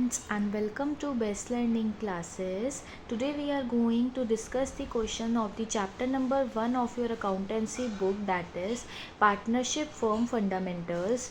students and welcome to Best Learning Classes. Today we are going to discuss the question of the chapter number 1 of your accountancy book, that is Partnership Firm Fundamentals,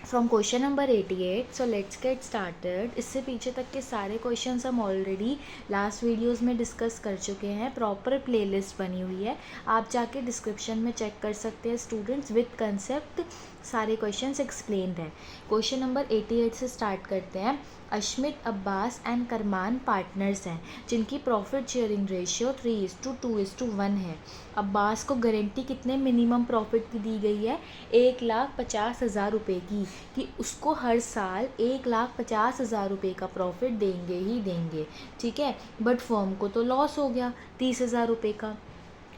from question number 88. So let's get started. इससे पीछे तक के सारे questions हम already last videos में discuss कर चुके हैं. प्रॉपर प्लेलिस्ट बनी हुई है, आप जाके डिस्क्रिप्शन में चेक कर सकते हैं स्टूडेंट्स. विद कंसेप्ट सारे क्वेश्चंस एक्सप्लेन्ड हैं. क्वेश्चन नंबर 88 से स्टार्ट करते हैं. अश्मित, अब्बास एंड करमान पार्टनर्स हैं जिनकी प्रॉफिट शेयरिंग रेशियो 3:2:1 है. अब्बास को गारंटी कितने मिनिमम प्रॉफिट की दी गई है? 1,50,000 रुपये की, कि उसको हर साल 1,50,000 रुपये का प्रॉफिट देंगे ही देंगे. ठीक है, बट फर्म को तो लॉस हो गया 30,000 रुपये का.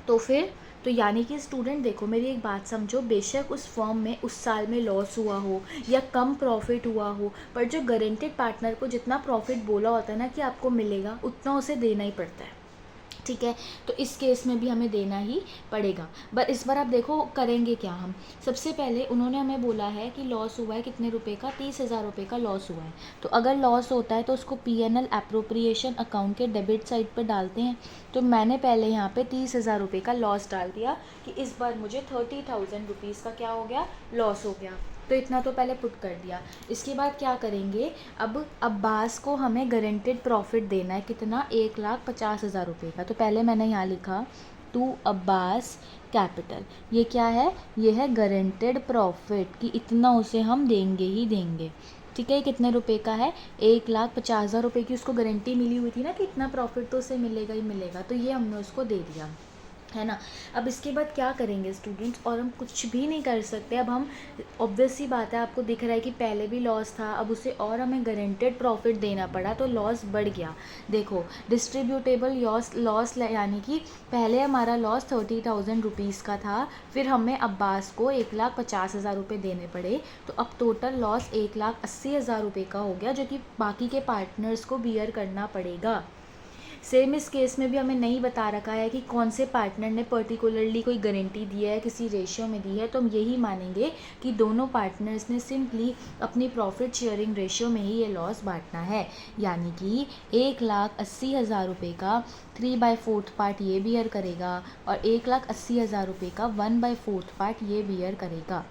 तो फिर तो यानी कि स्टूडेंट देखो, मेरी एक बात समझो, बेशक उस फर्म में उस साल में लॉस हुआ हो या कम प्रॉफिट हुआ हो, पर जो गारंटेड पार्टनर को जितना प्रॉफिट बोला होता है ना कि आपको मिलेगा, उतना उसे देना ही पड़ता है. ठीक है, तो इस केस में भी हमें देना ही पड़ेगा. बट इस बार आप देखो करेंगे क्या हम. सबसे पहले उन्होंने हमें बोला है कि लॉस हुआ है कितने रुपए का? 30,000 रुपये का लॉस हुआ है. तो अगर लॉस होता है तो उसको P&L एप्रोप्रिएशन अकाउंट के डेबिट साइड पर डालते हैं. तो मैंने पहले यहाँ पे 30,000 रुपये का लॉस डाल दिया कि इस बार मुझे 30,000 रुपीज़ का क्या हो गया? लॉस हो गया. तो इतना तो पहले पुट कर दिया. इसके बाद क्या करेंगे, अब अब्बास को हमें गारंटेड प्रॉफिट देना है कितना? 1,50,000 रुपये का. तो पहले मैंने यहाँ लिखा टू अब्बास कैपिटल. ये क्या है? ये है गारंटेड प्रॉफिट, कि इतना उसे हम देंगे ही देंगे. ठीक है, कितने रुपए का है? 1,50,000 रुपये की उसको गारंटी मिली हुई थी ना कि इतना प्रॉफिट तो उसे मिलेगा ही मिलेगा. तो ये हमने उसको दे दिया, है ना. अब इसके बाद क्या करेंगे स्टूडेंट्स, और हम कुछ भी नहीं कर सकते. अब हम ऑब्वियस सी बात है, आपको दिख रहा है कि पहले भी लॉस था, अब उसे और हमें गारंटेड प्रॉफिट देना पड़ा, तो लॉस बढ़ गया. देखो डिस्ट्रीब्यूटेबल लॉस यानी कि पहले हमारा लॉस 30,000 रुपीज़ का था, फिर हमें अब्बास को 1,50,000 रुपये देने पड़े. तो अब टोटल लॉस 1,80,000 रुपये का हो गया, जो कि बाकी के पार्टनर्स को बियर करना पड़ेगा. सेम इस केस में भी हमें नहीं बता रखा है कि कौन से पार्टनर ने पर्टिकुलरली कोई गारंटी दी है, किसी रेशियो में दी है. तो हम यही मानेंगे कि दोनों पार्टनर्स ने सिंपली अपनी प्रॉफिट शेयरिंग रेशियो में ही ये लॉस बांटना है. यानी कि 1,80,000 रुपये का 3/4 पार्ट ये बियर करेगा और 1,80,000 रुपये का 1/4 पार्ट ये बियर करेगा.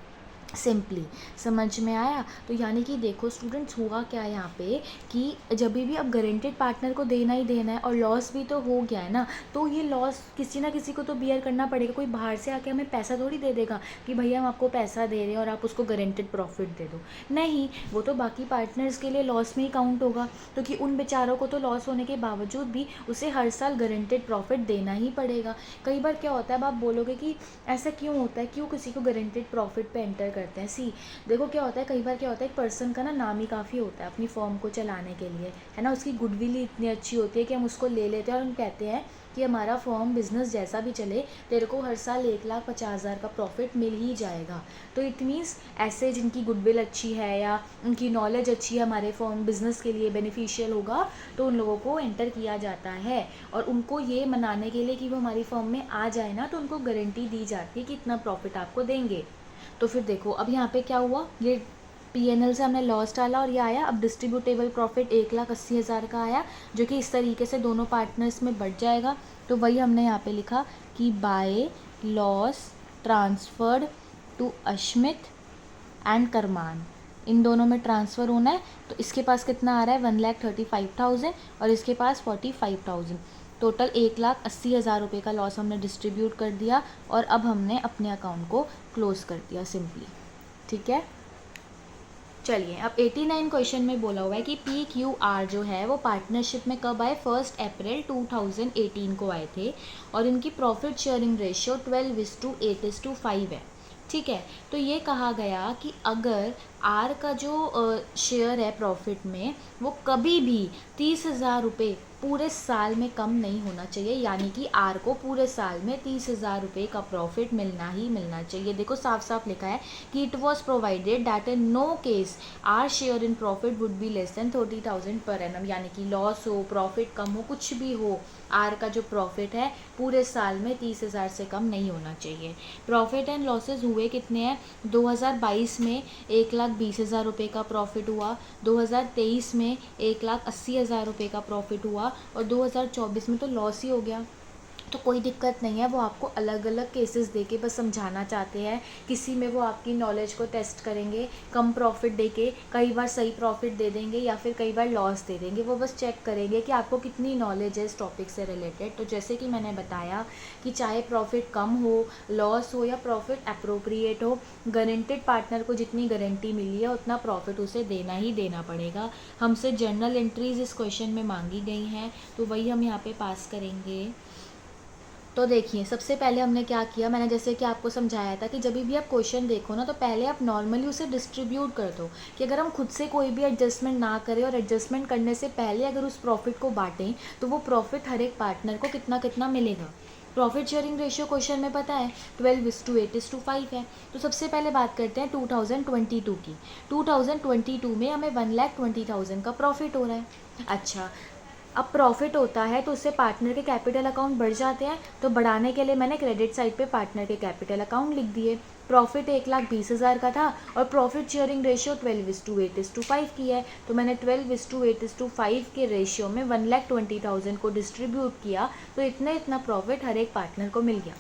सिंपली समझ में आया. तो यानी कि देखो स्टूडेंट्स, हुआ क्या है यहाँ पे कि जब भी अब गारंटेड पार्टनर को देना ही देना है और लॉस भी तो हो गया है ना, तो ये लॉस किसी ना किसी को तो बियर करना पड़ेगा. कोई बाहर से आके हमें पैसा थोड़ी दे देगा कि भैया हम आपको पैसा दे रहे हैं और आप उसको गारंटेड प्रॉफिट दे दो. नहीं, वो तो बाकी पार्टनर्स के लिए लॉस में ही काउंट होगा. तो कि उन बेचारों को तो लॉस होने के बावजूद भी उसे हर साल गारंटेड प्रॉफिट देना ही पड़ेगा. कई बार क्या होता है, अब आप बोलोगे कि ऐसा क्यों होता है, क्यों किसी को गारंटेड प्रॉफिट पे एंटर करते हैं. सी देखो क्या होता है, कई बार क्या होता है, एक पर्सन का ना नाम ही काफ़ी होता है अपनी फॉर्म को चलाने के लिए, है ना. उसकी गुडविल ही इतनी अच्छी होती है कि हम उसको ले लेते हैं और हम कहते हैं कि हमारा फॉर्म बिजनेस जैसा भी चले, तेरे को हर साल 1,50,000 का प्रॉफिट मिल ही जाएगा. तो इट मीन्स ऐसे जिनकी गुडविल अच्छी है या उनकी नॉलेज अच्छी है, हमारे फॉर्म बिजनेस के लिए बेनिफिशियल होगा, तो उन लोगों को एंटर किया जाता है. और उनको ये मनाने के लिए कि वो हमारी फॉर्म में आ जाए ना, तो उनको गारंटी दी जाती है कि इतना प्रॉफिट आपको देंगे. तो फिर देखो अब यहाँ पे क्या हुआ, ये P&L से हमने लॉस डाला और ये आया. अब डिस्ट्रीब्यूटेबल प्रॉफिट 1,80,000 का आया, जो कि इस तरीके से दोनों पार्टनर्स में बढ़ जाएगा. तो वही हमने यहाँ पे लिखा कि by loss transferred to Ashmit and Karman, इन दोनों में ट्रांसफ़र होना है. तो इसके पास कितना आ रहा है? 1,35,000 और इसके पास 45,000. टोटल 1,80,000 रुपये का लॉस हमने डिस्ट्रीब्यूट कर दिया और अब हमने अपने अकाउंट को क्लोज़ कर दिया सिंपली. ठीक है, चलिए अब 89 क्वेश्चन में बोला हुआ है कि PQR जो है वो पार्टनरशिप में कब आए? 1 अप्रैल 2018 को आए थे और इनकी प्रॉफिट शेयरिंग रेशियो 12:8:5 है. ठीक है, तो ये कहा गया कि अगर आर का जो शेयर है प्रॉफिट में, वो कभी भी 30,000 रुपये पूरे साल में कम नहीं होना चाहिए, यानी कि आर को पूरे साल में 30,000 रुपये का प्रॉफिट मिलना ही मिलना चाहिए। देखो साफ साफ लिखा है कि it was provided that in no case R share in profit would be less than 30,000 per annum, यानी कि लॉस हो, प्रॉफिट कम हो, कुछ भी हो, आर का जो प्रॉफिट है पूरे साल में 30,000 से कम नहीं होना चाहिए। प्रॉफिट एंड लॉसेज हुए कितने हैं? 2022 में 1,20,000 रुपये का प्रॉफिट हुआ, 2023 में 1,80,000 रुपये का प्रॉफिट हुआ, और 2024 में तो लॉस ही हो गया। तो कोई दिक्कत नहीं है, वो आपको अलग अलग केसेस देके बस समझाना चाहते हैं। किसी में वो आपकी नॉलेज को टेस्ट करेंगे, कम प्रॉफिट देके कई बार सही प्रॉफिट दे देंगे या फिर कई बार लॉस दे देंगे। वो बस चेक करेंगे कि आपको कितनी नॉलेज है इस टॉपिक से रिलेटेड। तो जैसे कि मैंने बताया कि चाहे प्रॉफिट कम हो, लॉस हो या प्रॉफिट अप्रोप्रिएट हो, गारंटेड पार्टनर को जितनी गारंटी मिली है उतना प्रॉफिट उसे देना ही देना पड़ेगा। हमसे जर्नल एंट्रीज इस क्वेश्चन में मांगी गई हैं, तो वही हम यहाँ पे पास करेंगे। तो देखिए सबसे पहले हमने क्या किया, मैंने जैसे कि आपको समझाया था कि जब भी आप क्वेश्चन देखो ना तो पहले आप नॉर्मली उसे डिस्ट्रीब्यूट कर दो, कि अगर हम खुद से कोई भी एडजस्टमेंट ना करें और एडजस्टमेंट करने से पहले अगर उस प्रॉफिट को बांटें तो वो प्रॉफिट हर एक पार्टनर को कितना कितना मिलेगा। प्रॉफिट शेयरिंग रेशियो क्वेश्चन में पता है 12:8:5 है। तो सबसे पहले बात करते हैं 2022 की। 2022 में हमें 1,20,000 का प्रॉफिट हो रहा है। अच्छा, अब प्रॉफिट होता है तो उससे पार्टनर के कैपिटल अकाउंट बढ़ जाते हैं, तो बढ़ाने के लिए मैंने क्रेडिट साइड पे पार्टनर के कैपिटल अकाउंट लिख दिए। प्रॉफिट 1,20,000 का था और प्रॉफिट शेयरिंग रेशियो 12:8:5 की है, तो मैंने 12:8:5 के रेशियो में 1,20,000 को डिस्ट्रीब्यूट किया, तो इतना प्रॉफिट हर एक पार्टनर को मिल गया।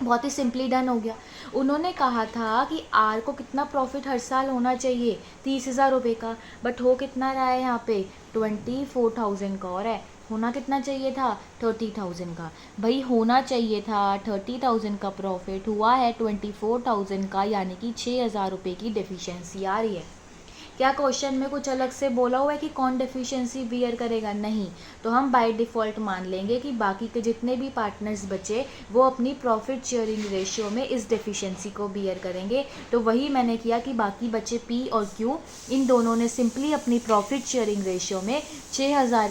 बहुत ही सिंपली डन हो गया। उन्होंने कहा था कि आर को कितना प्रॉफिट हर साल होना चाहिए, 30,000 रुपये का, बट हो कितना रहा है यहाँ पे 24,000 का, और है होना कितना चाहिए था 30,000 का। भाई होना चाहिए था 30,000 का, प्रॉफिट हुआ है 24,000 का, यानी कि 6,000 रुपये की डेफिशिएंसी आ रही है। क्या क्वेश्चन में कुछ अलग से बोला हुआ है कि कौन डेफिशिएंसी बियर करेगा? नहीं। तो हम बाय डिफ़ॉल्ट मान लेंगे कि बाकी के जितने भी पार्टनर्स बचे वो अपनी प्रॉफिट शेयरिंग रेशियो में इस डेफिशिएंसी को बियर करेंगे। तो वही मैंने किया कि बाकी बचे पी और क्यू, इन दोनों ने सिंपली अपनी प्रॉफिट शेयरिंग रेशियो में 6,000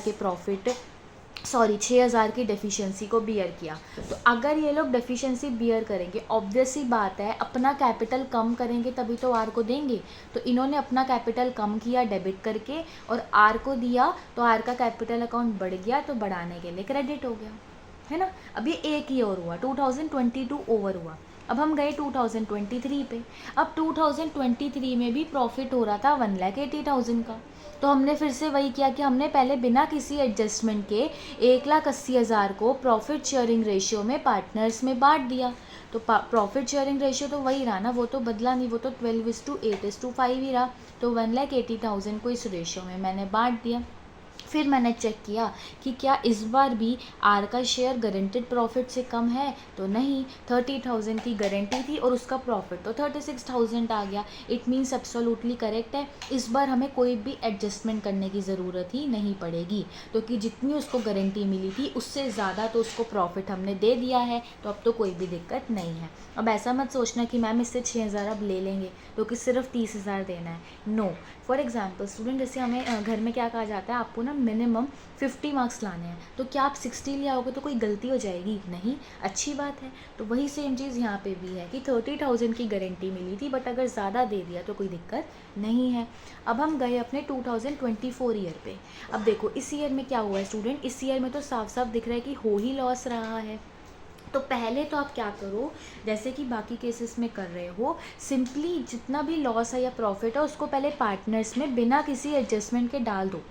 की डेफिशिएंसी को बियर किया। तो अगर ये लोग डेफिशिएंसी बियर करेंगे, ऑब्वियस सी बात है अपना कैपिटल कम करेंगे तभी तो आर को देंगे। तो इन्होंने अपना कैपिटल कम किया डेबिट करके और आर को दिया, तो आर का कैपिटल अकाउंट बढ़ गया, तो बढ़ाने के लिए क्रेडिट हो गया, है ना। अब ये एक ईयर हुआ, 2022 ओवर हुआ। अब हम गए 2023 पे। अब 2023 में भी प्रॉफिट हो रहा था 1,80,000 का। तो हमने फिर से वही किया कि हमने पहले बिना किसी एडजस्टमेंट के 1,80,000 को प्रॉफिट शेयरिंग रेशियो में पार्टनर्स में बांट दिया। तो प्रॉफिट शेयरिंग रेशियो तो वही रहा ना, वो तो बदला नहीं, वो तो 12:8:5 ही रहा। तो 1,80,000 को इस रेशियो में मैंने बांट दिया। फिर मैंने चेक किया कि क्या इस बार भी आर का शेयर गारंटेड प्रॉफिट से कम है, तो नहीं। 30,000 की गारंटी थी और उसका प्रॉफिट तो 36,000 आ गया। इट मीन्स एब्सोल्युटली करेक्ट है। इस बार हमें कोई भी एडजस्टमेंट करने की ज़रूरत ही नहीं पड़ेगी, क्योंकि जितनी उसको गारंटी मिली थी उससे ज़्यादा तो उसको प्रॉफिट हमने दे दिया है, तो अब तो कोई भी दिक्कत नहीं है। अब ऐसा मत सोचना कि मैम इससे 6,000 अब ले लेंगे क्योंकि सिर्फ 30,000 देना है। नो। फॉर एग्जाम्पल स्टूडेंट, जैसे हमें घर में क्या कहा जाता है, आपको ना मिनिमम 50 मार्क्स लाने हैं, तो क्या आप 60 ले आओगे तो कोई गलती हो जाएगी? नहीं, अच्छी बात है। तो वही सेम चीज़ यहाँ पे भी है कि 30,000 की गारंटी मिली थी, बट अगर ज़्यादा दे दिया तो कोई दिक्कत नहीं है। अब हम गए अपने 2024 ईयर पे। अब देखो इस ईयर में क्या हुआ है स्टूडेंट, इस ईयर में तो साफ साफ दिख रहा है कि हो ही लॉस रहा है। तो पहले तो आप क्या करो, जैसे कि बाकी केसेस में कर रहे हो, सिंपली जितना भी लॉस है या प्रॉफिट है उसको पहले पार्टनर्स में बिना किसी एडजस्टमेंट के डाल दो।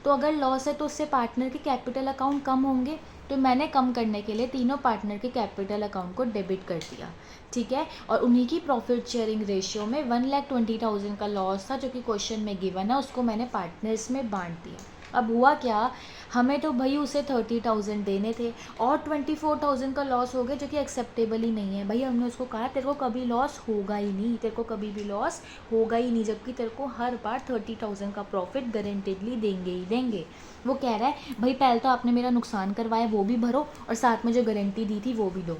तो अगर लॉस है तो उससे पार्टनर के कैपिटल अकाउंट कम होंगे, तो मैंने कम करने के लिए तीनों पार्टनर के कैपिटल अकाउंट को डेबिट कर दिया, ठीक है। और उन्हीं की प्रॉफिट शेयरिंग रेशियो में 1,20,000 का लॉस था जो कि क्वेश्चन में गिवन है, उसको मैंने पार्टनर्स में बांट दिया। अब हुआ क्या, हमें तो भाई उसे 30,000 देने थे और 24,000 का लॉस हो गया, जो कि एक्सेप्टेबल ही नहीं है। भाई हमने उसको कहा तेरे को कभी लॉस होगा ही नहीं, तेरे को कभी भी लॉस होगा ही नहीं, जबकि तेरे को हर बार 30,000 का प्रॉफिट गारंटेडली देंगे ही देंगे। वो कह रहा है भाई पहले तो आपने मेरा नुकसान करवाया वो भी भरो और साथ में जो गारंटी दी थी वो भी दो।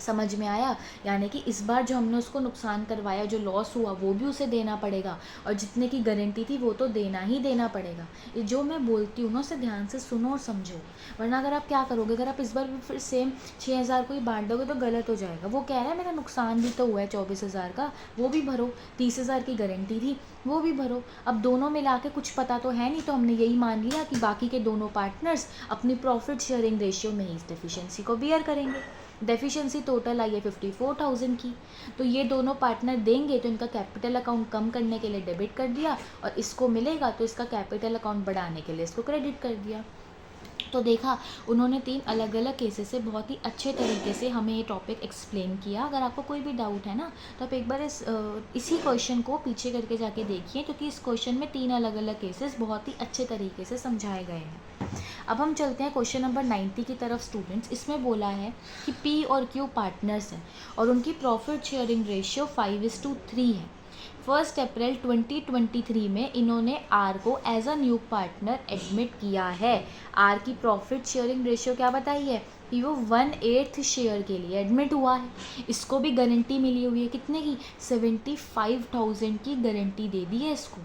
समझ में आया? यानी कि इस बार जो हमने उसको नुकसान करवाया, जो लॉस हुआ, वो भी उसे देना पड़ेगा, और जितने की गारंटी थी वो तो देना ही देना पड़ेगा। ये जो मैं बोलती हूँ ना, उसे ध्यान से सुनो और समझो, वरना अगर आप क्या करोगे, अगर आप इस बार भी फिर सेम 6,000 को ही बांट दोगे तो गलत हो जाएगा। वो कह रहा है मेरा नुकसान भी तो हुआ है 24,000 का, वो भी भरो, 30,000 की गारंटी थी, वो भी भरो। अब दोनों मिला के कुछ पता तो है नहीं, तो हमने यही मान लिया कि बाकी के दोनों पार्टनर्स अपनी प्रॉफिट शेयरिंग रेशियो में ही इस डेफिशिएंसी को बियर करेंगे। डेफिशिएंसी टोटल आई है 54,000 की, तो ये दोनों पार्टनर देंगे तो इनका कैपिटल अकाउंट कम करने के लिए डेबिट कर दिया, और इसको मिलेगा तो इसका कैपिटल अकाउंट बढ़ाने के लिए इसको क्रेडिट कर दिया। तो देखा, उन्होंने 3 अलग अलग केसेस से बहुत ही अच्छे तरीके से हमें ये टॉपिक एक्सप्लेन किया। अगर आपको कोई भी डाउट है ना, तो आप एक बार इसी क्वेश्चन को पीछे करके जाके देखिए, क्योंकि इस क्वेश्चन में 3 अलग अलग केसेस बहुत ही अच्छे तरीके से समझाए गए हैं। अब हम चलते हैं क्वेश्चन नंबर 90 की तरफ स्टूडेंट्स। इसमें बोला है कि पी और क्यू पार्टनर्स हैं और उनकी प्रॉफिट शेयरिंग रेशियो 5:3 है। 1 अप्रैल 2023 में इन्होंने आर को as a new partner admit किया है। आर की प्रॉफिट शेयरिंग रेशियो क्या बताई है कि वो 1/8 शेयर के लिए एडमिट हुआ है। इसको भी गारंटी मिली हुई है, कितने की? 75,000 की गारंटी दे दी है इसको।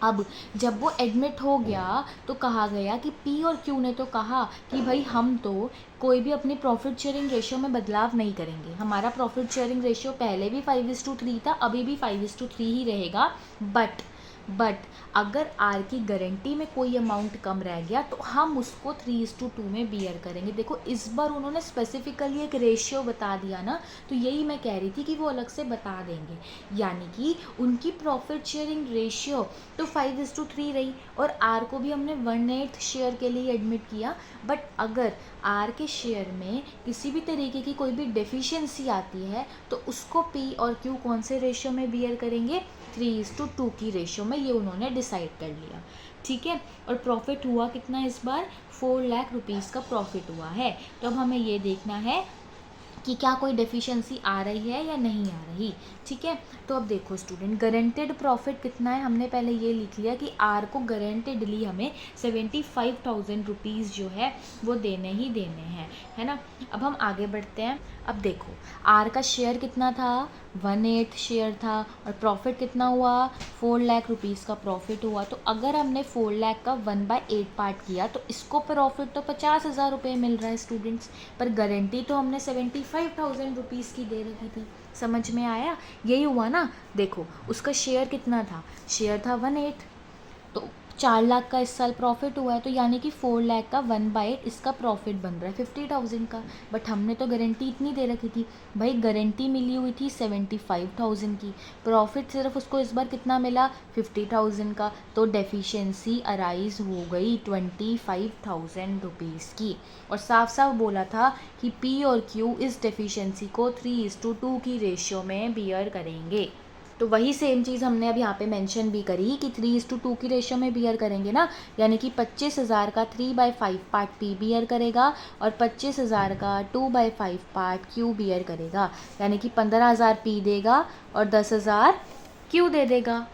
अब जब वो एडमिट हो गया तो कहा गया कि पी और क्यू ने तो कहा कि भाई हम तो कोई भी अपनी प्रॉफिट शेयरिंग रेशियो में बदलाव नहीं करेंगे, हमारा प्रॉफिट शेयरिंग रेशियो पहले भी 5:3 था, अभी भी 5:3 ही रहेगा। बट अगर आर की गारंटी में कोई अमाउंट कम रह गया तो हम उसको 3:2 में बियर करेंगे। देखो, इस बार उन्होंने स्पेसिफिकली एक रेशियो बता दिया ना, तो यही मैं कह रही थी कि वो अलग से बता देंगे। यानी कि उनकी प्रॉफिट शेयरिंग रेशियो तो 5:3 रही, और आर को भी हमने 1/8 शेयर के लिए एडमिट किया। बट अगर आर के शेयर में किसी भी तरीके की कोई भी डेफिशिएंसी आती है तो उसको पी और क्यू कौन से रेशियो में बियर करेंगे? 3:2 की रेशियो में। ये उन्होंने डिसाइड कर लिया, ठीक है। और प्रॉफिट हुआ कितना इस बार? 4 लाख रुपीज़ का प्रॉफिट हुआ है। तो अब हमें ये देखना है कि क्या कोई डेफिशिएंसी आ रही है या नहीं आ रही, ठीक है। तो अब देखो स्टूडेंट, गारंटेड प्रॉफिट कितना है, हमने पहले ये लिख लिया कि आर को गारंटेडली हमें 75,000 रुपीज़ जो है वो देने ही देने हैं, है ना। अब हम आगे बढ़ते हैं। अब देखो, आर का शेयर कितना था? 1/8 शेयर था, और प्रॉफिट कितना हुआ? 4 लाख रुपीज़ का प्रॉफिट हुआ। तो अगर हमने 4 लाख का 1/8 पार्ट किया तो इसको प्रॉफिट तो 50,000 रुपये मिल रहा है स्टूडेंट्स, पर गारंटी तो हमने 75,000 रुपीज़ की दे रखी थी। समझ में आया? यही हुआ ना। देखो, उसका शेयर कितना था? शेयर था 1/8, तो 4 लाख का इस साल प्रॉफिट हुआ है, तो यानी कि 4 लाख का 1/8 इसका प्रॉफिट बन रहा है 50,000 का। बट हमने तो गारंटी इतनी दे रखी थी भाई, गारंटी मिली हुई थी 75,000 की, प्रॉफिट सिर्फ उसको इस बार कितना मिला? 50,000 का। तो डेफिशिएंसी अराइज हो गई 25,000 रुपीज़ की, और साफ साफ बोला था कि पी और क्यू इस डेफिशिएंसी को 3:2 की रेशियो में बियर करेंगे। तो वही सेम चीज़ हमने अब यहाँ पे मेंशन भी करी कि 3:2 की रेशियो में बियर करेंगे ना, यानी कि 25,000 का 3/5 पार्ट पी बियर करेगा और 25,000 का 2/5 पार्ट क्यू बियर करेगा, यानी कि 15,000 पी देगा और 10,000 क्यू दे देगा।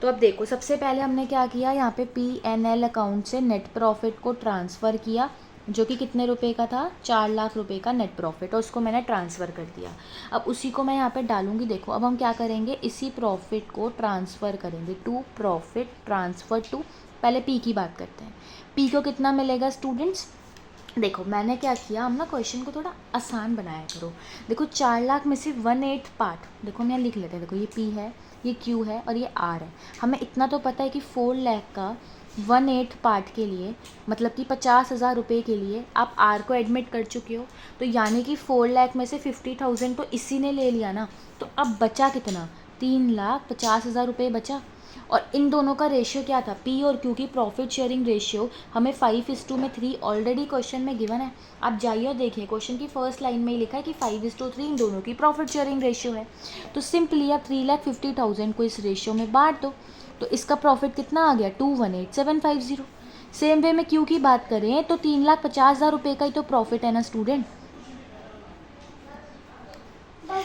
तो अब देखो, सबसे पहले हमने क्या किया, यहाँ पे P&L अकाउंट से नेट प्रॉफिट को ट्रांसफ़र किया, जो कि कितने रुपए का था? 4 लाख रुपए का नेट प्रॉफिट, और उसको मैंने ट्रांसफ़र कर दिया। अब उसी को मैं यहाँ पे डालूंगी। देखो, अब हम क्या करेंगे, इसी प्रॉफिट को ट्रांसफ़र करेंगे टू प्रॉफिट ट्रांसफ़र टू, पहले पी की बात करते हैं। पी को कितना मिलेगा स्टूडेंट्स? देखो, मैंने क्या किया, हम ना क्वेश्चन को थोड़ा आसान बनाया करो। देखो, 4 लाख में से 1/8 पार्ट, देखो हम यहाँ लिख लेते हैं। देखो, ये पी है, ये क्यू है और ये आर है। हमें इतना तो पता है कि 4 लाख का 1/8 पार्ट के लिए, मतलब कि 50,000 रुपये के लिए आप आर को एडमिट कर चुके हो, तो यानी कि 4 लाख में से 50,000 तो इसी ने ले लिया ना। तो अब बचा कितना? 3,50,000 रुपये बचा। और इन दोनों का रेशियो क्या था? पी और क्यू की प्रॉफिट शेयरिंग रेशियो हमें 5:3 ऑलरेडी क्वेश्चन में गिवन है। आप जाइए और देखिए, क्वेश्चन की फर्स्ट लाइन में ही लिखा है कि 5:3 इन दोनों की प्रॉफिट शेयरिंग रेशियो है। तो सिंपली आप 3,50,000 को इस रेशियो में बांट दो, तो इसका प्रॉफिट कितना आ गया? 218,750। सेम वे में क्यू की बात करें तो 3,50,000 रुपये का ही तो प्रॉफिट है ना स्टूडेंट।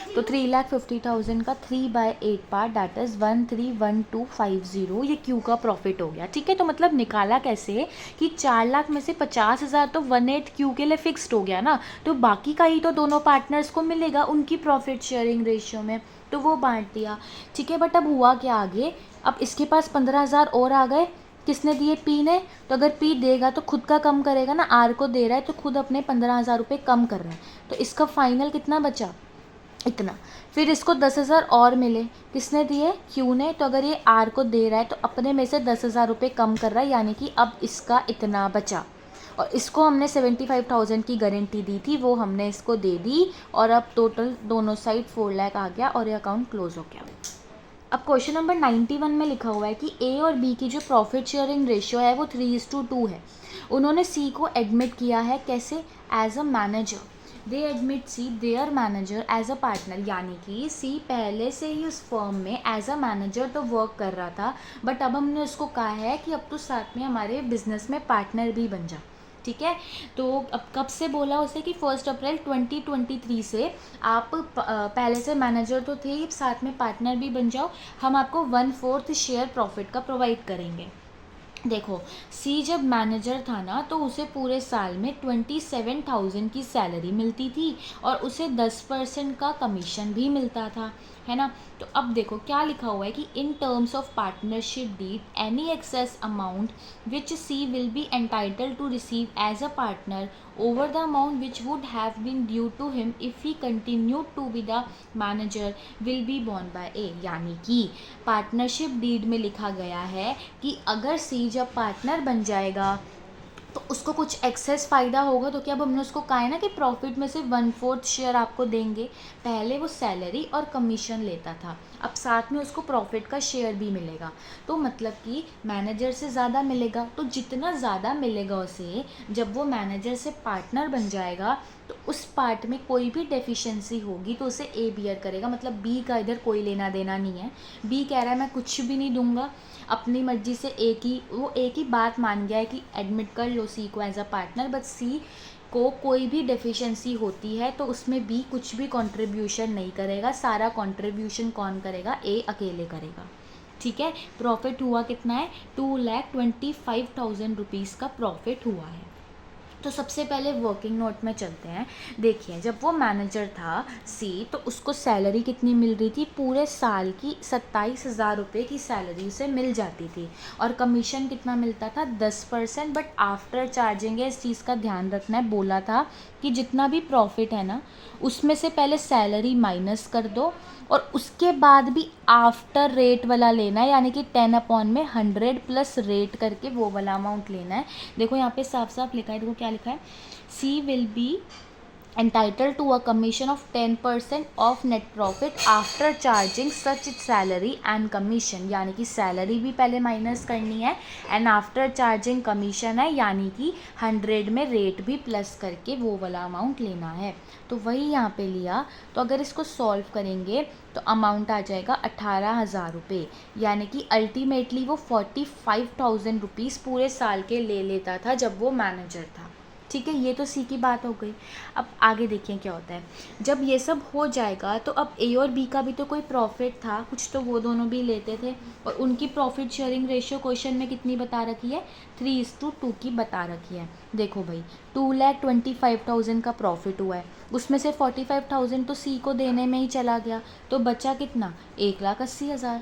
तो 3,50,000 का 3/8 पार्ट दैट इज़ 131250 ये क्यू का प्रॉफिट हो गया। ठीक है, तो मतलब निकाला कैसे कि 4 लाख में से 50,000 तो 1/8 क्यू के लिए फिक्स्ड हो गया ना, तो बाकी का ही तो दोनों पार्टनर्स को मिलेगा उनकी प्रॉफिट शेयरिंग रेशियो में, तो वो बांट दिया। ठीक है, बट अब हुआ क्या आगे, अब इसके पास 15,000 और आ गए, किसने दिए, पी ने। तो अगर पी देगा तो खुद का कम करेगा ना, आर को दे रहा है तो खुद अपने 15,000 रुपये कम कर रहा है, तो इसका फाइनल कितना बचा, इतना। फिर इसको 10,000 और मिले, किसने दिए, क्यू ने। तो अगर ये आर को दे रहा है तो अपने में से 10,000 रुपये कम कर रहा है, यानी कि अब इसका इतना बचा। और इसको हमने 75,000 की गारंटी दी थी, वो हमने इसको दे दी, और अब टोटल दोनों साइड 4 लाख आ गया और ये अकाउंट क्लोज हो गया। अब क्वेश्चन नंबर 91 में लिखा हुआ है कि ए और बी की जो प्रॉफिट शेयरिंग रेशियो है वो 3:2 है। उन्होंने सी को एडमिट किया है, कैसे, as a manager. They admit C their manager as a partner, यानी कि सी पहले से ही उस फर्म में एज अ मैनेजर तो वर्क कर रहा था, बट अब हमने उसको कहा है कि अब तो साथ में हमारे बिजनेस में पार्टनर भी बन जा। ठीक है, तो अब कब से बोला उसे कि 1 अप्रैल 2023 से आप पहले से मैनेजर तो थे ही, साथ में पार्टनर भी बन जाओ, हम आपको 1/4 शेयर प्रॉफिट का प्रोवाइड करेंगे। देखो, सी जब मैनेजर था ना तो उसे पूरे साल में 27,000 की सैलरी मिलती थी और उसे 10% का कमीशन भी मिलता था, है ना। तो अब देखो क्या लिखा हुआ है कि in terms of partnership deed any excess amount which C will be entitled to receive as a partner over the amount which would have been due to him if he continued to be the manager will be borne by A। यानी कि partnership deed में लिखा गया है कि अगर सी जब partner बन जाएगा तो उसको कुछ एक्सेस फ़ायदा होगा, तो क्या अब हमने उसको कहा है ना कि प्रॉफिट में से 1/4 शेयर आपको देंगे। पहले वो सैलरी और कमीशन लेता था, अब साथ में उसको प्रॉफिट का शेयर भी मिलेगा, तो मतलब कि मैनेजर से ज़्यादा मिलेगा। तो जितना ज़्यादा मिलेगा उसे, जब वो मैनेजर से पार्टनर बन जाएगा तो उस पार्ट में कोई भी डेफिशिएंसी होगी तो उसे ए बियर करेगा, मतलब बी का इधर कोई लेना देना नहीं है। बी कह रहा है मैं कुछ भी नहीं दूंगा, अपनी मर्जी से एक ही बात मान गया है कि एडमिट कर लो सी को एज अ पार्टनर, बट सी को कोई भी डेफिशिएंसी होती है तो उसमें बी कुछ भी कंट्रीब्यूशन नहीं करेगा, सारा कंट्रीब्यूशन कौन करेगा, ए अकेले करेगा। ठीक है, प्रॉफिट हुआ कितना है, 2,25,000 रुपीज़ का प्रॉफिट हुआ है। तो सबसे पहले वर्किंग नोट में चलते हैं। देखिए, जब वो मैनेजर था सी तो उसको सैलरी कितनी मिल रही थी, पूरे साल की 27,000 रुपये की सैलरी उसे मिल जाती थी, और कमीशन कितना मिलता था, 10%। बट आफ्टर चार्जिंग है, इस चीज़ का ध्यान रखना है, बोला था कि जितना भी प्रॉफिट है ना उसमें से पहले सैलरी माइनस कर दो और उसके बाद भी आफ्टर रेट वाला लेना है, यानी कि 10/100 प्लस रेट करके वो वाला अमाउंट लेना है। देखो यहाँ पे साफ साफ लिखा है, देखो क्या लिखा है, she will be entitled to a commission of 10% of net profit after charging such salary and commission, यानी कि सैलरी भी पहले माइनस करनी है एंड आफ्टर चार्जिंग कमीशन है, यानी कि 100 में रेट भी प्लस करके वो वाला अमाउंट लेना है। तो वही यहाँ पे लिया, तो अगर इसको सॉल्व करेंगे तो अमाउंट आ जाएगा 18,000 रुपये, यानी कि अल्टीमेटली वो 45,000 रुपीज़ पूरे साल के ले लेता था जब वो मैनेजर था। ठीक है, ये तो सी की बात हो गई। अब आगे देखिए क्या होता है, जब ये सब हो जाएगा तो अब ए और बी का भी तो कोई प्रॉफिट था, कुछ तो वो दोनों भी लेते थे, और उनकी प्रॉफिट शेयरिंग रेशियो क्वेश्चन में कितनी बता रखी है, 3:2 की बता रखी है। देखो भाई, 2,25,000 का प्रॉफिट हुआ है, उसमें से 45,000 तो सी को देने में ही चला गया, तो बचा कितना, 1,80,000।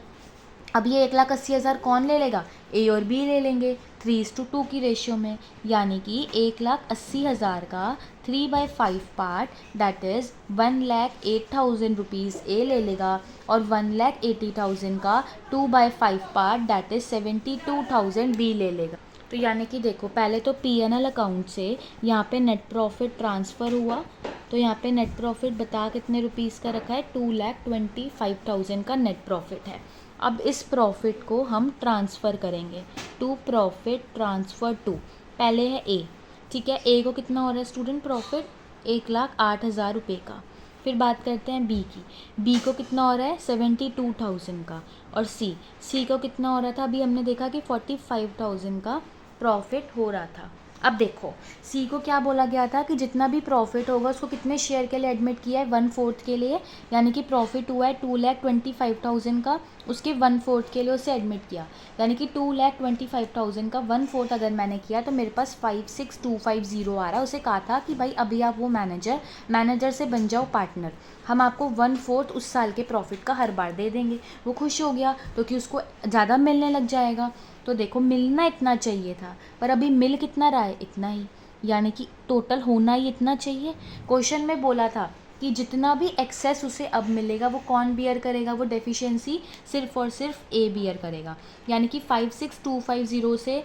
अब ये 1,80,000 कौन ले लेगा, ए और बी ले लेंगे 3:2 की रेशियो में, यानी कि 1,80,000 का 3/5 पार्ट दैट इज़ 1,08,000 रुपीज़ ए ले लेगा, और 1,80,000 का 2/5 पार्ट दैट इज़ 72,000 बी ले लेगा। तो यानी कि देखो, पहले तो P&L अकाउंट से यहाँ पे नेट प्रॉफिट ट्रांसफ़र हुआ, तो यहाँ पे नेट प्रॉफिट बता कितने रुपीज़ का रखा है, 2,25,000 का नेट प्रॉफिट है। अब इस प्रॉफिट को हम ट्रांसफ़र करेंगे टू प्रॉफिट ट्रांसफ़र टू, पहले है ए। ठीक है, ए को कितना हो रहा है स्टूडेंट प्रॉफिट, 1,08,000 रुपये का। फिर बात करते हैं बी की, बी को कितना हो रहा है 72,000 का, और सी को कितना हो रहा था, अभी हमने देखा कि 45,000 का प्रॉफिट हो रहा था। अब देखो सी को क्या बोला गया था कि जितना भी प्रॉफिट होगा उसको कितने शेयर के लिए एडमिट किया है, 1/4 के लिए, यानी कि प्रॉफिट हुआ है 2,25,000 का, उसके 1/4 के लिए उसे एडमिट किया, यानी कि 2,25,000 का 1/4 अगर मैंने किया तो मेरे पास 56,250 आ रहा है। उसे कहा था कि भाई अभी आप वो मैनेजर से बन जाओ पार्टनर, हम आपको 1/4 उस साल के प्रॉफिट का हर बार दे देंगे। वो खुश हो गया क्योंकि उसको ज़्यादा मिलने लग जाएगा। तो देखो मिलना इतना चाहिए था पर अभी मिल कितना रहा है, इतना ही, यानी कि टोटल होना ही इतना चाहिए। क्वेश्चन में बोला था कि जितना भी एक्सेस उसे अब मिलेगा वो कौन बियर करेगा, वो डेफिशिएंसी सिर्फ और सिर्फ ए बियर करेगा, यानी कि 56,250 से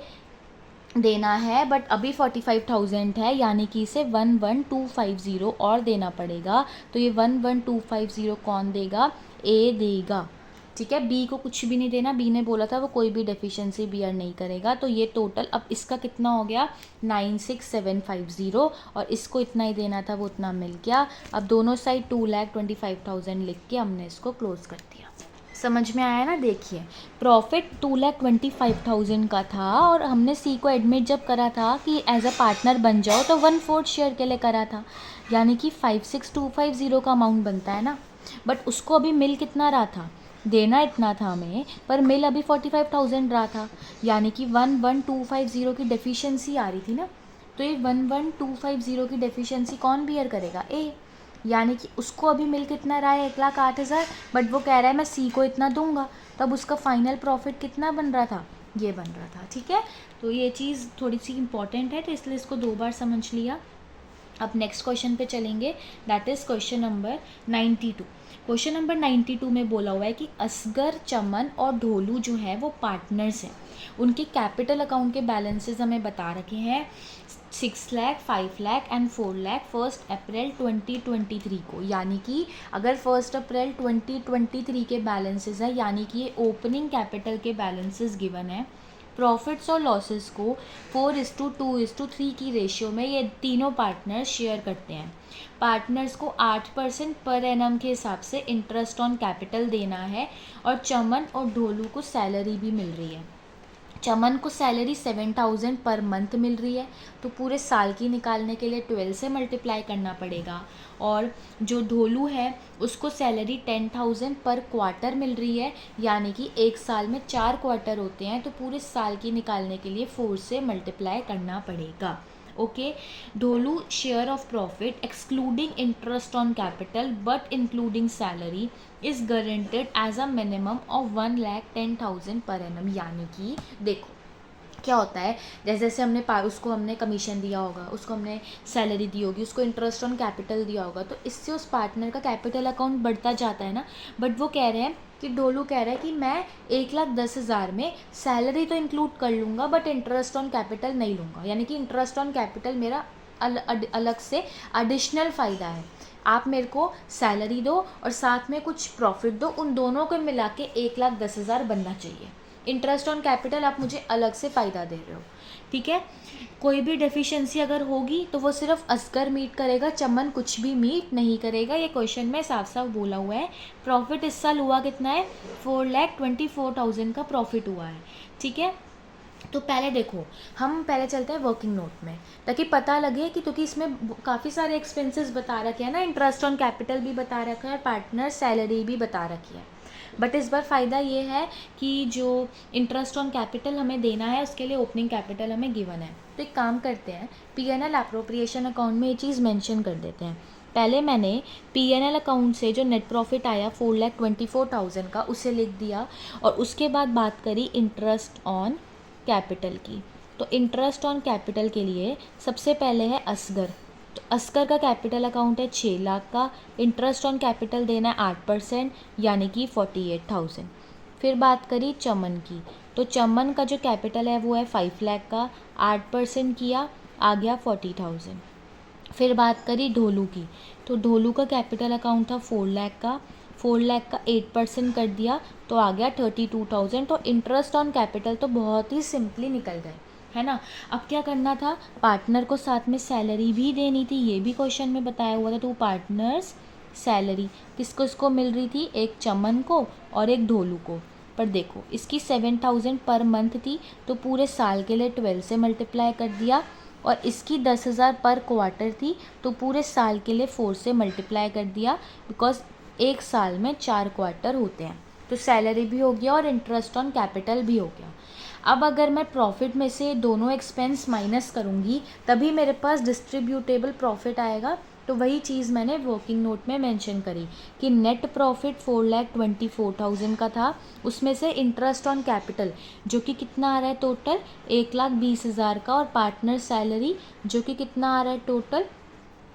देना है बट अभी 45,000 है, यानी कि इसे 11,250 और देना पड़ेगा। तो ये 11,250 कौन देगा, ए देगा। ठीक है, बी को कुछ भी नहीं देना, बी ने बोला था वो कोई भी डेफिशिएंसी बियर नहीं करेगा। तो ये टोटल अब इसका कितना हो गया 96,750 और इसको इतना ही देना था वो उतना मिल गया। अब दोनों साइड 2,25,000 लिख के हमने इसको क्लोज कर दिया। समझ में आया ना। देखिए प्रॉफिट 2,25,000 का था और हमने सी को एडमिट जब करा था कि एज अ पार्टनर बन जाओ तो 1/4 शेयर के लिए करा था, यानी कि 56,250 का अमाउंट बनता है ना। बट उसको अभी मिल कितना रहा था, देना इतना था हमें पर मिल अभी 45,000 रहा था, यानी कि 11,250 की डेफिशिएंसी आ रही थी ना। तो ये 11,250 की डेफिशिएंसी कौन बियर करेगा, ए, यानी कि उसको अभी मिल कितना रहा है 1,08,000, बट वो कह रहा है मैं सी को इतना दूंगा, तब उसका फाइनल प्रॉफिट कितना बन रहा था, ये बन रहा था। ठीक है, तो ये चीज़ थोड़ी सी इंपॉर्टेंट है तो इसलिए इसको 2 बार समझ लिया। अब नेक्स्ट क्वेश्चन पे चलेंगे, that is question number 92। Question number 92 में बोला हुआ है कि असगर, चमन और ढोलू जो है वो पार्टनर्स हैं, उनके कैपिटल अकाउंट के बैलेंसेस हमें बता रखे हैं 6 लाख, 5 लाख एंड 4 लाख 1 अप्रैल 2023 को, यानी कि अगर 1 अप्रैल 2023 के बैलेंसेस है, यानी कि ये ओपनिंग कैपिटल के बैलेंसेस गिवन है। प्रॉफिट्स और लॉसेस को 4:2:3 की रेशियो में ये तीनों पार्टनर्स शेयर करते हैं। पार्टनर्स को 8% पर एनम के हिसाब से इंटरेस्ट ऑन कैपिटल देना है और चमन और ढोलू को सैलरी भी मिल रही है। चमन को सैलरी 7,000 पर मंथ मिल रही है, तो पूरे साल की निकालने के लिए 12 से मल्टीप्लाई करना पड़ेगा। और जो ढोलू है उसको सैलरी 10,000 पर क्वार्टर मिल रही है, यानी कि एक साल में 4 क्वार्टर होते हैं, तो पूरे साल की निकालने के लिए 4 से मल्टीप्लाई करना पड़ेगा। ओके, ढोलू share of profit excluding interest on capital but including salary is guaranteed as a minimum of 1,10,000 per annum, यानी कि देखो क्या होता है, जैसे जैसे हमने उसको हमने कमीशन दिया होगा, उसको हमने सैलरी दी होगी, उसको इंटरेस्ट ऑन कैपिटल दिया होगा, तो इससे उस पार्टनर का कैपिटल अकाउंट बढ़ता जाता है ना। बट वो कह रहे हैं कि ढोलू कह रहा है कि मैं 1,10,000 में सैलरी तो इंक्लूड कर लूँगा बट इंटरेस्ट ऑन कैपिटल नहीं लूँगा, यानी कि इंटरेस्ट ऑन कैपिटल मेरा अलग से एडिशनल फ़ायदा है। आप मेरे को सैलरी दो और साथ में कुछ प्रॉफिट दो, उन दोनों को मिला के 1,10,000 बनना चाहिए। इंटरेस्ट ऑन कैपिटल आप मुझे अलग से फ़ायदा दे रहे हो। ठीक है, कोई भी डेफिशिएंसी अगर होगी तो वो सिर्फ असगर मीट करेगा, चमन कुछ भी मीट नहीं करेगा, ये क्वेश्चन में साफ साफ बोला हुआ है। प्रॉफिट इस साल हुआ कितना है, 4,24,000 का प्रॉफिट हुआ है। ठीक है, तो पहले देखो हम पहले चलते हैं वर्किंग नोट में, ताकि पता लगे कि क्योंकि इसमें काफ़ी सारे एक्सपेंसेस बता रखे हैं ना, इंटरेस्ट ऑन कैपिटल भी बता रखा है, पार्टनर सैलरी भी बता रखी है। बट इस बार फ़ायदा ये है कि जो इंटरेस्ट ऑन कैपिटल हमें देना है उसके लिए ओपनिंग कैपिटल हमें गिवन है। तो एक काम करते हैं, P&L अप्रोप्रिएशन अकाउंट में ये चीज़ मेंशन कर देते हैं। पहले मैंने P&L अकाउंट से जो नेट प्रॉफिट आया 4,24,000 का उसे लिख दिया, और उसके बाद बात करी इंटरेस्ट ऑन कैपिटल की। तो इंटरेस्ट ऑन कैपिटल के लिए सबसे पहले है असगर, तो असगर का कैपिटल अकाउंट है 6 लाख का, इंटरेस्ट ऑन कैपिटल देना है 8% यानी कि 48,000। फिर बात करी चमन की, तो चमन का जो कैपिटल है वो है 5 लाख का, 8% किया, आ गया 40,000। फिर बात करी ढोलू की, तो ढोलू का कैपिटल अकाउंट था 4 लाख का, 4 लाख का 8% कर दिया तो आ गया 32,000। तो इंटरेस्ट ऑन कैपिटल तो बहुत ही सिंपली निकल गए, है ना। अब क्या करना था, पार्टनर को साथ में सैलरी भी देनी थी, ये भी क्वेश्चन में बताया हुआ था। तो पार्टनर्स सैलरी किसको इसको मिल रही थी, एक चमन को और एक ढोलू को। पर देखो इसकी 7,000 पर मंथ थी, तो पूरे साल के लिए 12 से मल्टीप्लाई कर दिया, और इसकी 10,000 पर क्वार्टर थी, तो पूरे साल के लिए 4 से मल्टीप्लाई कर दिया, बिकॉज एक साल में 4 क्वार्टर होते हैं। तो सैलरी भी हो गया और इंटरेस्ट ऑन कैपिटल भी हो गया। अब अगर मैं प्रॉफिट में से दोनों एक्सपेंस माइनस करूँगी तभी मेरे पास डिस्ट्रीब्यूटेबल प्रॉफिट आएगा। तो वही चीज़ मैंने वर्किंग नोट में मेंशन करी कि नेट प्रॉफिट 4,24,000 का था, उसमें से इंटरेस्ट ऑन कैपिटल जो कि कितना आ रहा है टोटल 1,20,000 का, और पार्टनर सैलरी जो कि कितना आ रहा है टोटल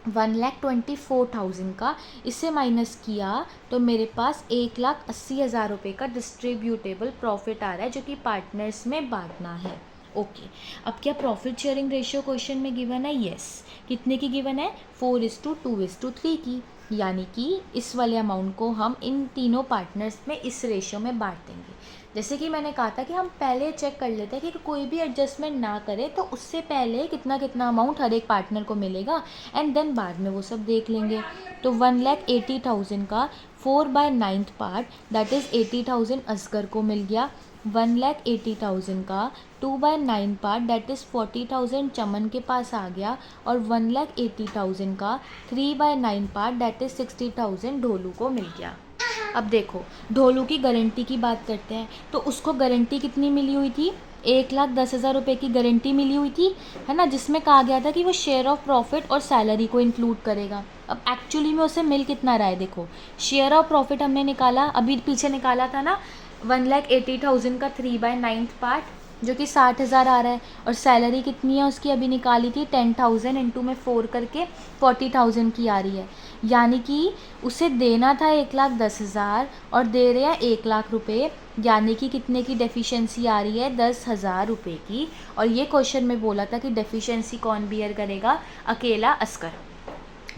1,24,000 का, इससे माइनस किया तो मेरे पास 1,80,000 रुपये का डिस्ट्रीब्यूटेबल प्रॉफिट आ रहा है जो कि पार्टनर्स में बांटना है। ओके, अब क्या प्रॉफिट शेयरिंग रेशियो क्वेश्चन में गिवन है? यस। कितने की गिवन है? 4:2:3 की, यानी कि इस वाले अमाउंट को हम इन तीनों पार्टनर्स में इस रेशियो में बांट देंगे। जैसे कि मैंने कहा था कि हम पहले चेक कर लेते हैं कि कोई भी एडजस्टमेंट ना करे तो उससे पहले कितना कितना अमाउंट हर एक पार्टनर को मिलेगा, एंड देन बाद में वो सब देख लेंगे। तो 1,80,000 का 4/9 पार्ट दैट इज़ 80,000 असगर को मिल गया। 1,80,000 का 2/9 पार्ट दैट इज़ 40,000 चमन के पास आ गया, और 1,80,000 का 3/9 पार्ट दैट इज़ 60,000 ढोलू को मिल गया। अब देखो, ढोलू की गारंटी की बात करते हैं, तो उसको गारंटी कितनी मिली हुई थी? 1,10,000 रुपये की गारंटी मिली हुई थी, है ना, जिसमें कहा गया था कि वो शेयर ऑफ प्रॉफिट और सैलरी को इंक्लूड करेगा। अब एक्चुअली में उसे मिल कितना रहा है? देखो, शेयर ऑफ प्रॉफिट हमने निकाला, अभी पीछे निकाला था ना, 1,80,000 का 3/9 पार्ट जो कि 60,000 आ रहा है, और सैलरी कितनी है उसकी अभी निकाली थी 10,000 इंटू में 4 करके 40,000 की आ रही है, यानी कि उसे देना था 1,10,000 और दे रहे हैं 1,00,000 रुपये, यानी कि कितने की डेफिशिएंसी आ रही है? 10,000 रुपये की। और ये क्वेश्चन में बोला था कि डेफिशिएंसी कौन बियर करेगा? अकेला असगर।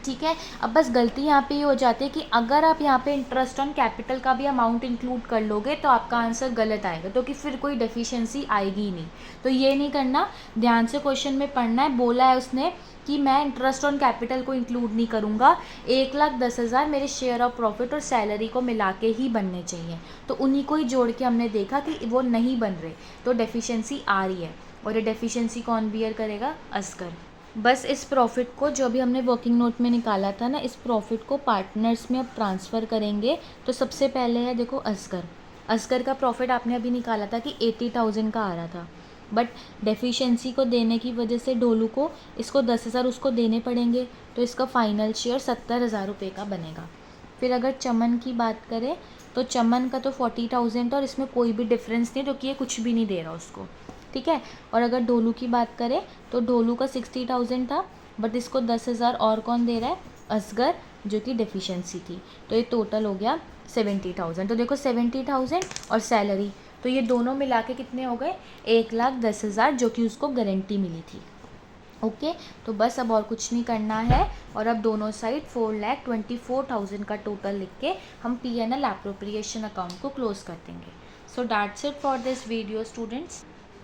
ठीक है, अब बस गलती यहाँ पे ये हो जाती है कि अगर आप यहाँ पे इंटरेस्ट ऑन कैपिटल का भी अमाउंट इंक्लूड कर लोगे तो आपका आंसर गलत आएगा, तो कि फिर कोई डेफिशिएंसी आएगी ही नहीं। तो ये नहीं करना, ध्यान से क्वेश्चन में पढ़ना है। बोला है उसने कि मैं इंटरेस्ट ऑन कैपिटल को इंक्लूड नहीं करूँगा, 1,10,000 मेरे शेयर ऑफ प्रॉफिट और सैलरी को मिला के ही बनने चाहिए, तो उन्हीं को ही जोड़ के हमने देखा कि वो नहीं बन रहे, तो डेफिशिएंसी आ रही है, और ये डेफिशिएंसी कौन बियर करेगा? असगर। बस इस प्रॉफिट को जो भी हमने वर्किंग नोट में निकाला था ना, इस प्रॉफिट को पार्टनर्स में अब ट्रांसफ़र करेंगे। तो सबसे पहले है देखो असगर। असगर का प्रॉफिट आपने अभी निकाला था कि 80,000 का आ रहा था, बट डेफिशिएंसी को देने की वजह से ढोलू को इसको 10,000 उसको देने पड़ेंगे, तो इसका फाइनल शेयर 70,000 रुपये का बनेगा। फिर अगर चमन की बात करें तो चमन का तो 40,000 और इसमें कोई भी डिफरेंस नहीं, क्योंकि ये कुछ भी नहीं दे रहा उसको। ठीक है, और अगर ढोलू की बात करें तो ढोलू का 60,000 था, बट इसको 10,000 और कौन दे रहा है? असगर, जो कि डेफिशिएंसी थी। तो ये टोटल हो गया 70,000। तो देखो 70,000 और सैलरी, तो ये दोनों मिला के कितने हो गए? 1,10,000 जो कि उसको गारंटी मिली थी। ओके, तो बस अब और कुछ नहीं करना है, और अब दोनों साइड 4,24,000 का टोटल लिख के हम P&L एप्रोप्रिएशन अकाउंट को क्लोज कर देंगे। So that's it for this video students.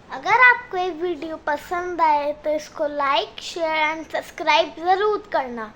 अगर आपको ये वीडियो पसंद आए तो इसको लाइक, शेयर एंड सब्सक्राइब ज़रूर करना।